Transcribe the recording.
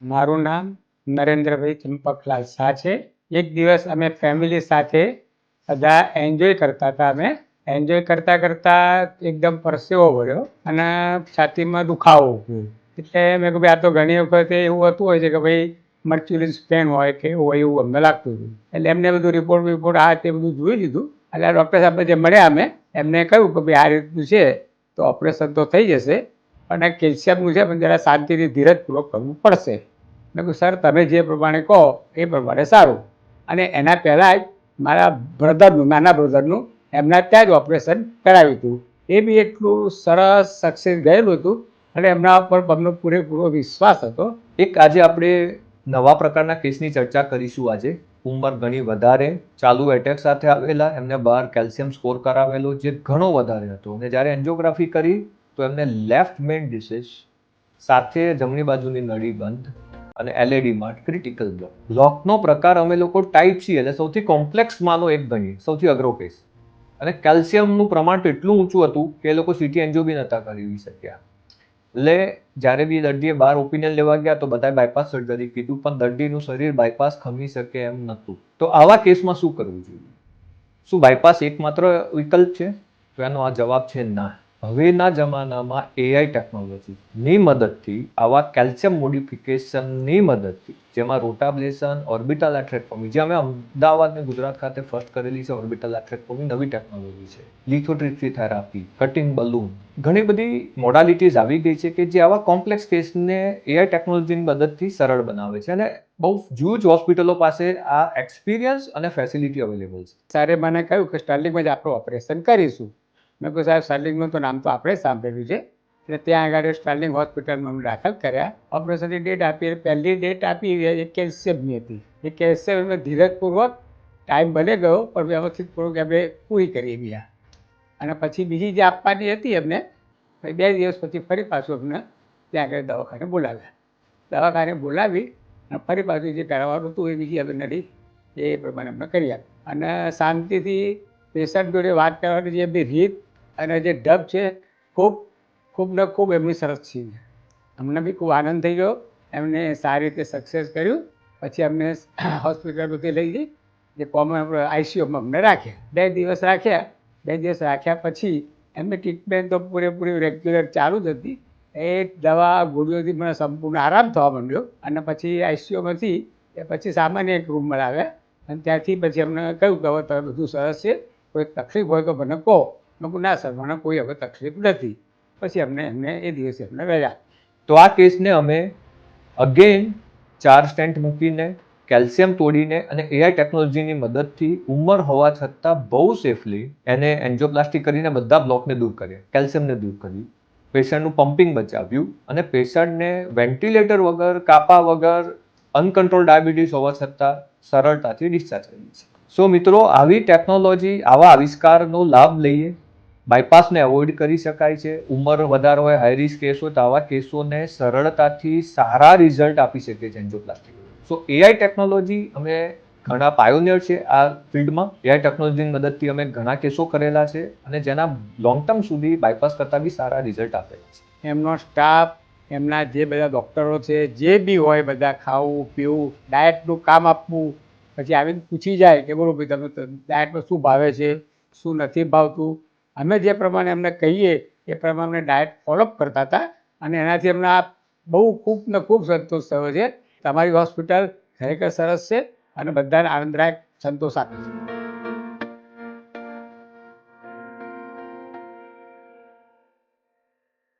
મારું નામ નરેન્દ્રભાઈ ચંપકલાલ શાહ છે. એક દિવસ અમે ફેમિલી સાથે બધા એન્જોય કરતા હતા. અમે એન્જોય કરતા કરતા એકદમ પરસેવો વળ્યો અને છાતીમાં દુખાવો એટલે મેં કહ્યું ભાઈ આ તો ઘણી વખતે એવું હોતું હોય છે કે ભાઈ મર્ચ્યુરિન સ્પેન હોય કે એવું હોય એવું અમને લાગતું હતું. એટલે એમને બધું રિપોર્ટ આ તે બધું જોઈ લીધું. એટલે ડૉક્ટર સાહેબ જે મળ્યા અમે એમને કહ્યું કે ભાઈ આ રીતનું છે તો ઓપરેશન તો થઈ જશે પણ આ કેલ્શિયમનું છે પણ જરા શાંતિથી ધીરજપૂર્વક કરવું પડશે. મેં કહ્યું સર તમે જે પ્રમાણે કહો એ પ્રમાણે સારું. અને એના પહેલાં જ મારા બ્રધરનું નાના બ્રધરનું એમના ત્યાં જ ઓપરેશન કરાવ્યું હતું. એ બી એટલું સરસ સક્સેસ ગયેલું હતું અને એમના ઉપર અમને પૂરેપૂરો વિશ્વાસ હતો. એક આજે આપણે નવા પ્રકારના કેસની ચર્ચા કરીશું. આજે ઉંમર ઘણી વધારે, ચાલુ એટેક સાથે આવેલા, એમને બહાર કેલ્શિયમ સ્કોર કરાવેલો જે ઘણો વધારે હતો અને જ્યારે એન્જિયોગ્રાફી કરી તો એમને લેફ્ટ મેઇન ડિસીઝ સાથે જમણી બાજુની નળી બંધ અને એલએડી માર્ટ ક્રિટિકલ બ્લોક. બ્લોકનો પ્રકાર અમે લોકો ટાઈપ સી એટલે સૌથી કોમ્પ્લેક્સમાંનો એક ગણીએ, સૌથી અઘરો કેસ. અને કેલ્શિયમનું પ્રમાણ તો એટલું ઊંચું હતું કે એ લોકો સીટી એન્જિયો બી નહોતા કરી શક્યા. એટલે જ્યારે બી દર્દીએ બહાર ઓપિનિયન લેવા ગયા તો બધાએ બાયપાસ સર્જરી કીધું પણ દર્દીનું શરીર બાયપાસ ખમી શકે એમ નહોતું. તો આવા કેસમાં શું કરવું જોઈએ? શું બાયપાસ એકમાત્ર વિકલ્પ છે? તો એનો આ જવાબ છે ના. હવેના જમાનામાં એઆઈ ટેકનોલોજીની મદદથી આવા કેલ્શિયમ મોડિફિકેશનની મદદથી જેમાં રોટાબ્લેશન, ઓર્બિટલ એથ્રેક્ટોમી, જે અમે અમદાવાદ અને ગુજરાત ખાતે ફર્સ્ટ કરેલી છે. ઓર્બિટલ એથ્રેક્ટોમી નવી ટેકનોલોજી છે. લિથોટ્રિપ્સી થેરાપી, કટિંગ બલૂન, ઘણી બધી મોડાલિટીઝ આવી ગઈ છે કે જે આવા કોમ્પ્લેક્સ કેસને એઆઈ ટેકનોલોજીની મદદથી સરળ બનાવે છે અને બહુ હ્યુજ હોસ્પિટલો પાસે આ એક્સપિરિયન્સ અને ફેસિલિટી અવેલેબલ છે. સારે મને કહ્યું કે સ્ટાર્લિંગમાં જ આપણે ઓપરેશન કરીશું. મેં કહ્યું સાહેબ સ્ટાર્લિંગનું તો નામ તો આપણે સાંભળ્યું છે. એટલે ત્યાં આગળ સ્ટાર્લિંગ હોસ્પિટલમાં અમને દાખલ કર્યા. ઓપરેશનની ડેટ આપી, પહેલી ડેટ આપી એ કેલ્શિયમની હતી. એ કેલ્શિયમ એમને ધીરજપૂર્વક ટાઈમ ભલે ગયો પણ વ્યવસ્થિતપૂર્વક એમને પૂરી કરી ગયા. અને પછી બીજી જે આપવાની હતી એમને 2 દિવસ પછી ફરી પાછું અમને ત્યાં આગળ દવાખાને બોલાવ્યા. દવાખાને બોલાવી અને ફરી પાછું જે કરાવવાનું હતું એ બીજી અમે નડી એ પ્રમાણે અમને કરી આપ્યું. અને શાંતિથી પેશન્ટ જોડે વાત કરવાની જે એમની રીત અને જે ઢબ છે ખૂબ ને ખૂબ એમની સરસ છે. અમને બી ખૂબ આનંદ થઈ ગયો. એમને સારી રીતે સક્સેસ કર્યું. પછી અમને હોસ્પિટલમાંથી લઈ જઈ જે કોમન આઈસીયુમાં અમને રાખ્યા. 2 દિવસ રાખ્યા. 2 દિવસ રાખ્યા પછી એમની ટ્રીટમેન્ટ તો પૂરેપૂરી રેગ્યુલર ચાલુ જ હતી. એ દવા ગોળીઓથી મને સંપૂર્ણ આરામ થવા માંડ્યો અને પછી આઈસીયુમાંથી એ પછી સામાન્ય એક રૂમમાં લાવ્યા અને ત્યાંથી પછી અમને કહ્યું કે હવે તમે બધું સરસ છે, કોઈ તકલીફ હોય તો મને કહો. મેં કહ્યું ના સર મને કોઈ હવે તકલીફ નથી. પછી એમને એ દિવસે અમને રહ્યા. તો આ કેસને અમે અગેન 4 સ્ટેન્ટ મૂકીને, કેલ્શિયમ તોડીને અને એઆઈ ટેકનોલોજીની મદદથી ઉંમર હોવા છતાં બહુ સેફલી એને એન્જિયોપ્લાસ્ટી કરીને બધા બ્લોકને દૂર કર્યા, કેલ્શિયમને દૂર કર્યું, પેશન્ટનું પમ્પિંગ બચાવ્યું અને પેશન્ટને વેન્ટિલેટર વગર, કાપા વગર, અનકન્ટ્રોલ ડાયાબિટીસ હોવા છતાં સરળતાથી ડિસ્ચાર્જ કરી છે. સો મિત્રો, આવી ટેકનોલોજી, આવા આવિષ્કારનો લાભ લઈએ. બાયપાસને અવોઇડ કરી શકાય છે. ઉંમર વધારે હોય, હાઈ રિસ્ક કેસ હોય તો આવા કેસોને સરળતાથી સારા રિઝલ્ટ આપી શકે છે એન્જિયોપ્લાસ્ટી. સો એઆઈ ટેકનોલોજી અમે ઘણા પાયોનિયર છે આ ફિલ્ડમાં. એઆઈ ટેકનોલોજીની મદદથી અમે ઘણા કેસો કરેલા છે અને જેના લોંગ ટર્મ સુધી બાયપાસ કરતાં બી સારા રિઝલ્ટ આપે છે. એમનો સ્ટાફ, એમના જે બધા ડૉક્ટરો છે, જે બી હોય બધા ખાવું પીવું, ડાયટનું કામ આપવું, પછી આવીને પૂછી જાય કે બોલો ભાઈ તમે ડાયટમાં શું ભાવે છે, શું નથી ભાવતું. અમે જે પ્રમાણે એમને કહીએ એ પ્રમાણે ડાયટ ફોલોઅપ કરતા હતા અને એનાથી એમને બહુ ખૂબ ને ખૂબ સંતોષ થયો છે. તમારી હોસ્પિટલ ખરેખર સરસ છે અને બધાને આનંદદાયક સંતોષ આપે છે.